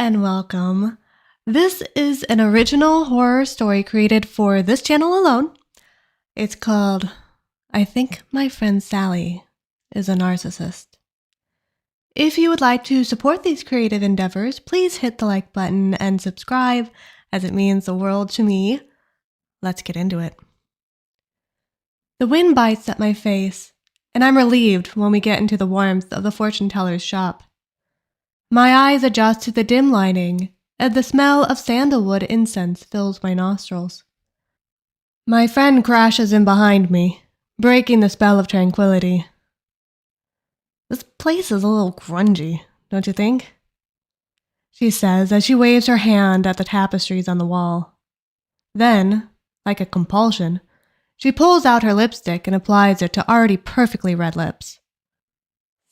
and welcome. This is an original horror story created for this channel alone. It's called, I Think My Friend Sally is a Narcissist. If you would like to support these creative endeavors, please hit the like button and subscribe, as it means the world to me. Let's get into it. The wind bites at my face, and I'm relieved when we get into the warmth of the fortune teller's shop. My eyes adjust to the dim lighting, and the smell of sandalwood incense fills my nostrils. My friend crashes in behind me, breaking the spell of tranquility. This place is a little grungy, don't you think? She says as she waves her hand at the tapestries on the wall. Then, like a compulsion, she pulls out her lipstick and applies it to already perfectly red lips.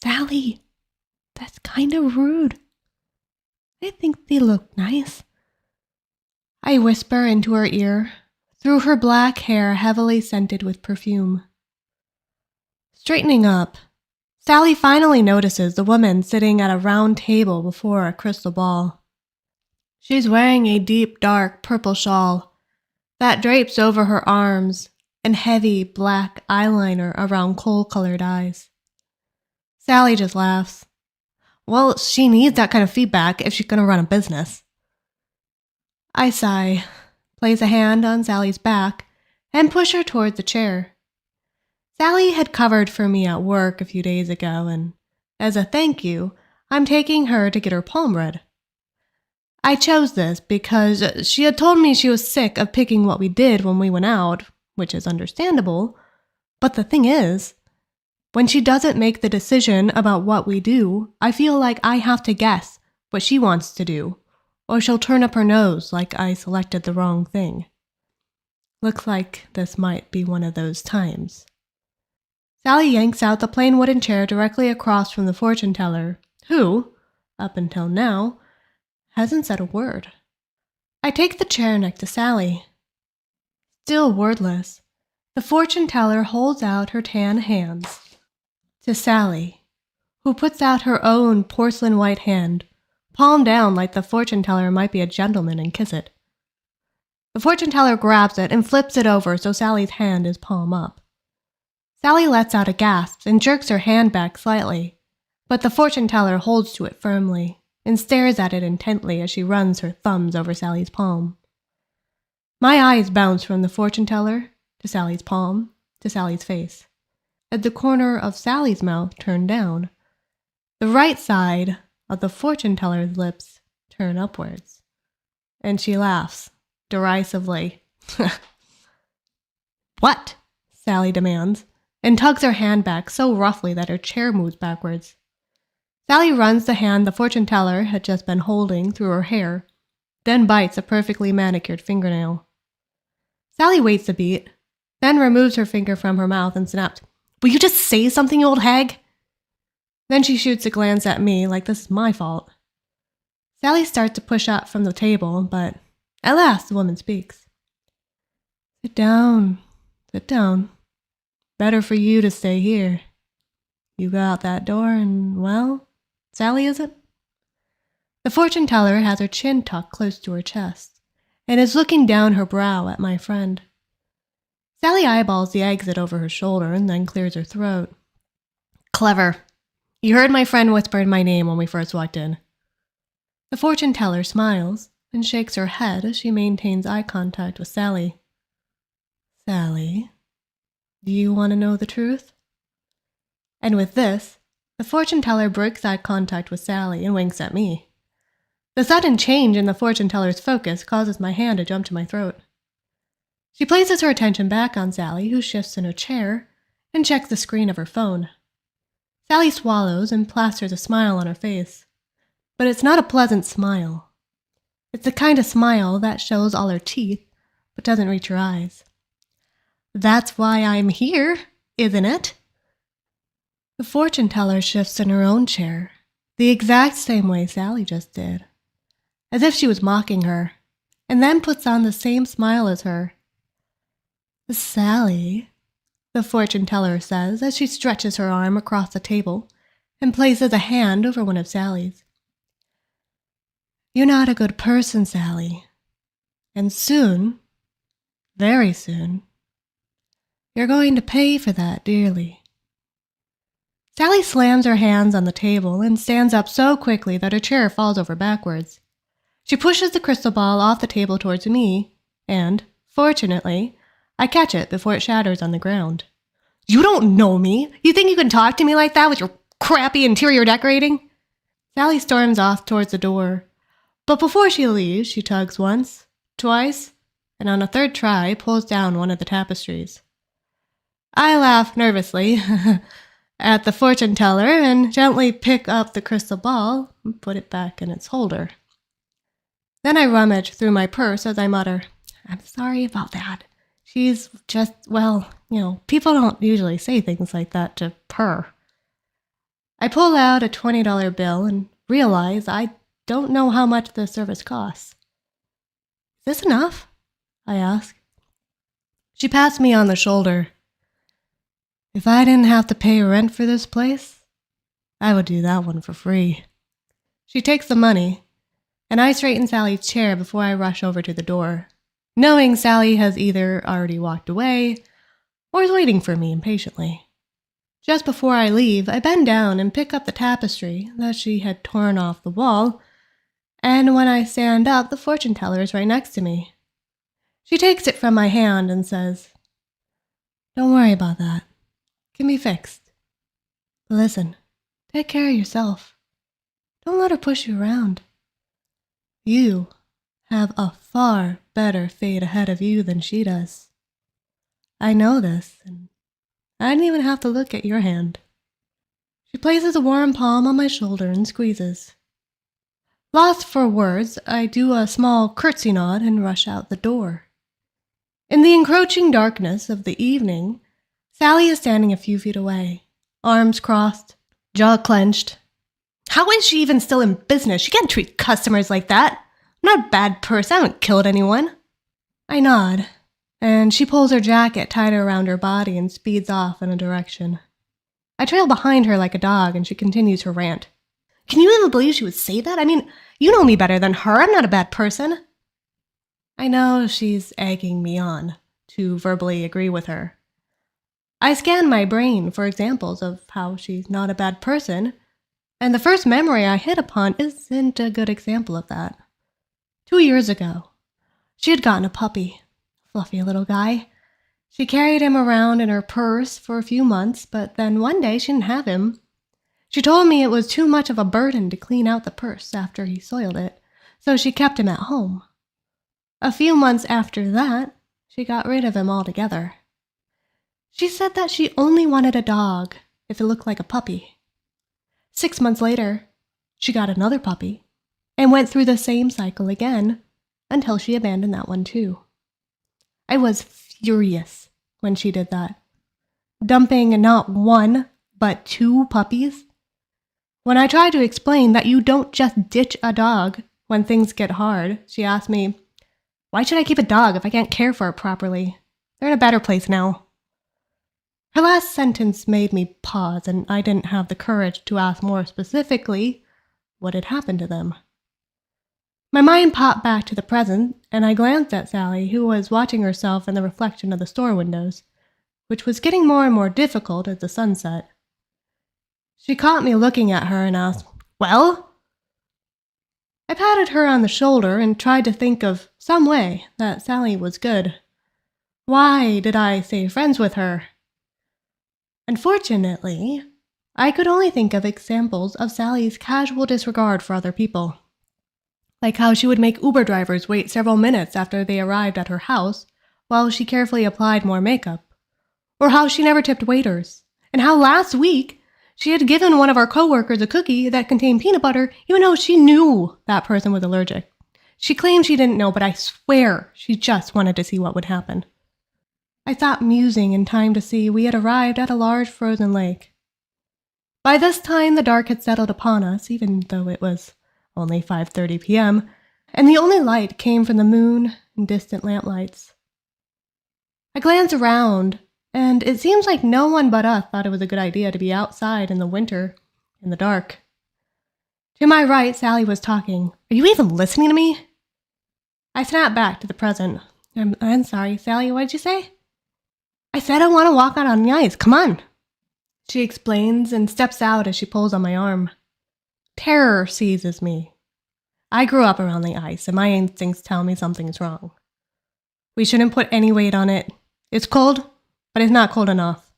Sally, that's kind of rude. I think they look nice. I whisper into her ear, through her black hair heavily scented with perfume. Straightening up, Sally finally notices the woman sitting at a round table before a crystal ball. She's wearing a deep, dark purple shawl that drapes over her arms and heavy black eyeliner around coal-colored eyes. Sally just laughs. Well, she needs that kind of feedback if she's going to run a business. I sigh, place a hand on Sally's back, and push her toward the chair. Sally had covered for me at work a few days ago, and as a thank you, I'm taking her to get her palm read. I chose this because she had told me she was sick of picking what we did when we went out, which is understandable, but the thing is, when she doesn't make the decision about what we do, I feel like I have to guess what she wants to do, or she'll turn up her nose like I selected the wrong thing. Looks like this might be one of those times. Sally yanks out the plain wooden chair directly across from the fortune teller, who, up until now, hasn't said a word. I take the chair next to Sally. Still wordless, the fortune teller holds out her tan hands to Sally, who puts out her own porcelain white hand, palm down like the fortune teller might be a gentleman and kiss it. The fortune teller grabs it and flips it over so Sally's hand is palm up. Sally lets out a gasp and jerks her hand back slightly, but the fortune teller holds to it firmly and stares at it intently as she runs her thumbs over Sally's palm. My eyes bounce from the fortune teller to Sally's palm to Sally's face, at the corner of Sally's mouth turned down. The right side of the fortune teller's lips turn upwards, and she laughs derisively. What? Sally demands, and tugs her hand back so roughly that her chair moves backwards. Sally runs the hand the fortune teller had just been holding through her hair, then bites a perfectly manicured fingernail. Sally waits a beat, then removes her finger from her mouth and snaps, "Will you just say something, you old hag?" Then she shoots a glance at me like this is my fault. Sally starts to push up from the table, but at last the woman speaks. Sit down. Better for you to stay here. You go out that door and, well, Sally, is it? The fortune teller has her chin tucked close to her chest and is looking down her brow at my friend. Sally eyeballs the exit over her shoulder and then clears her throat. Clever. You heard my friend whisper my name when we first walked in. The fortune teller smiles and shakes her head as she maintains eye contact with Sally. Sally, do you want to know the truth? And with this, the fortune teller breaks eye contact with Sally and winks at me. The sudden change in the fortune teller's focus causes my hand to jump to my throat. She places her attention back on Sally, who shifts in her chair and checks the screen of her phone. Sally swallows and plasters a smile on her face, but it's not a pleasant smile. It's the kind of smile that shows all her teeth but doesn't reach her eyes. That's why I'm here, isn't it? The fortune teller shifts in her own chair, the exact same way Sally just did, as if she was mocking her, and then puts on the same smile as her. Sally, the fortune teller says as she stretches her arm across the table and places a hand over one of Sally's. You're not a good person, Sally. And soon, very soon, you're going to pay for that dearly. Sally slams her hands on the table and stands up so quickly that her chair falls over backwards. She pushes the crystal ball off the table towards me, and, fortunately, I catch it before it shatters on the ground. You don't know me! You think you can talk to me like that with your crappy interior decorating? Sally storms off towards the door, but before she leaves, she tugs once, twice, and on a third try pulls down one of the tapestries. I laugh nervously at the fortune teller and gently pick up the crystal ball and put it back in its holder. Then I rummage through my purse as I mutter, I'm sorry about that. She's just, well, people don't usually say things like that to her. I pull out a $20 bill and realize I don't know how much the service costs. Is this enough? I ask. She pats me on the shoulder. If I didn't have to pay rent for this place, I would do that one for free. She takes the money, and I straighten Sally's chair before I rush over to the door, knowing Sally has either already walked away or is waiting for me impatiently. Just before I leave, I bend down and pick up the tapestry that she had torn off the wall, and when I stand up, the fortune teller is right next to me. She takes it from my hand and says, Don't worry about that. It can be fixed. But listen, take care of yourself. Don't let her push you around. You have a far better fate ahead of you than she does. I know this, and I didn't even have to look at your hand. She places a warm palm on my shoulder and squeezes. Lost for words, I do a small curtsy nod and rush out the door. In the encroaching darkness of the evening, Sally is standing a few feet away, arms crossed, jaw clenched. How is she even still in business? She can't treat customers like that. I'm not a bad person. I haven't killed anyone. I nod, and she pulls her jacket tighter around her body and speeds off in a direction. I trail behind her like a dog, and she continues her rant. Can you even believe she would say that? I mean, you know me better than her. I'm not a bad person. I know she's egging me on to verbally agree with her. I scan my brain for examples of how she's not a bad person, and the first memory I hit upon isn't a good example of that. 2 years ago, she had gotten a puppy, a fluffy little guy. She carried him around in her purse for a few months, but then one day she didn't have him. She told me it was too much of a burden to clean out the purse after he soiled it, so she kept him at home. A few months after that, she got rid of him altogether. She said that she only wanted a dog if it looked like a puppy. 6 months later, she got another puppy and went through the same cycle again until she abandoned that one too. I was furious when she did that, dumping not one, but 2 puppies. When I tried to explain that you don't just ditch a dog when things get hard, she asked me, why should I keep a dog if I can't care for it properly? They're in a better place now. Her last sentence made me pause, and I didn't have the courage to ask more specifically what had happened to them. My mind popped back to the present, and I glanced at Sally, who was watching herself in the reflection of the store windows, which was getting more and more difficult as the sun set. She caught me looking at her and asked, Well? I patted her on the shoulder and tried to think of some way that Sally was good. Why did I stay friends with her? Unfortunately, I could only think of examples of Sally's casual disregard for other people. Like how she would make Uber drivers wait several minutes after they arrived at her house while she carefully applied more makeup. Or how she never tipped waiters. And how last week she had given one of our coworkers a cookie that contained peanut butter even though she knew that person was allergic. She claimed she didn't know, but I swear she just wanted to see what would happen. I stopped musing in time to see we had arrived at a large frozen lake. By this time, the dark had settled upon us, even though it was only 5:30 p.m., and the only light came from the moon and distant lamplights. I glanced around, and it seems like no one but us thought it was a good idea to be outside in the winter, in the dark. To my right, Sally was talking. Are you even listening to me? I snapped back to the present. I'm sorry, Sally, what did you say? I said I want to walk out on the ice. Come on. She explains and steps out as she pulls on my arm. Terror seizes me. I grew up around the ice, and my instincts tell me something's wrong. We shouldn't put any weight on it. It's cold, but it's not cold enough.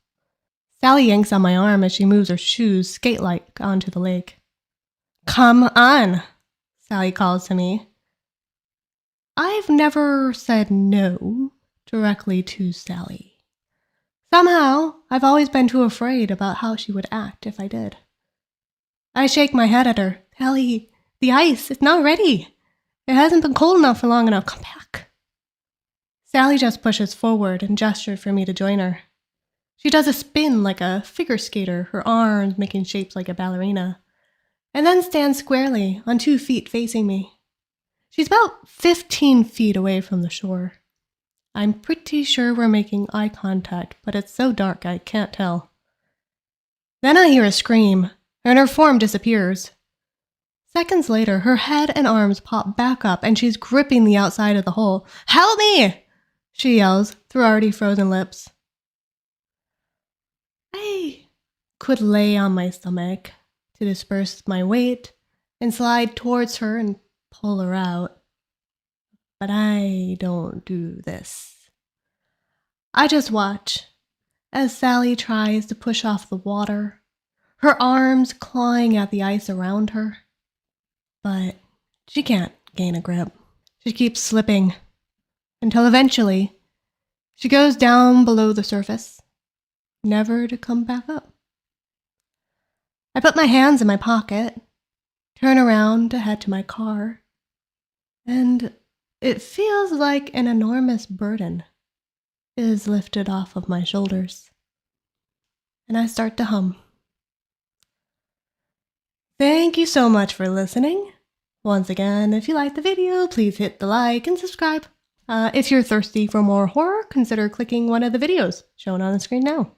Sally yanks on my arm as she moves her shoes skate-like onto the lake. Come on, Sally calls to me. I've never said no directly to Sally. Somehow, I've always been too afraid about how she would act if I did. I shake my head at her. Sally, the ice, it's not ready. It hasn't been cold enough for long enough. Come back. Sally just pushes forward and gestures for me to join her. She does a spin like a figure skater, her arms making shapes like a ballerina, and then stands squarely on 2 feet facing me. She's about 15 feet away from the shore. I'm pretty sure we're making eye contact, but it's so dark I can't tell. Then I hear a scream, and her form disappears. Seconds later, her head and arms pop back up, and she's gripping the outside of the hole. Help me! She yells through already frozen lips. I could lay on my stomach to disperse my weight and slide towards her and pull her out. But I don't do this. I just watch as Sally tries to push off the water, her arms clawing at the ice around her. But she can't gain a grip. She keeps slipping until eventually she goes down below the surface, never to come back up. I put my hands in my pocket, turn around to head to my car, and it feels like an enormous burden is lifted off of my shoulders, and I start to hum. Thank you so much for listening. Once again, if you liked the video, please hit the like and subscribe. If you're thirsty for more horror, consider clicking one of the videos shown on the screen now.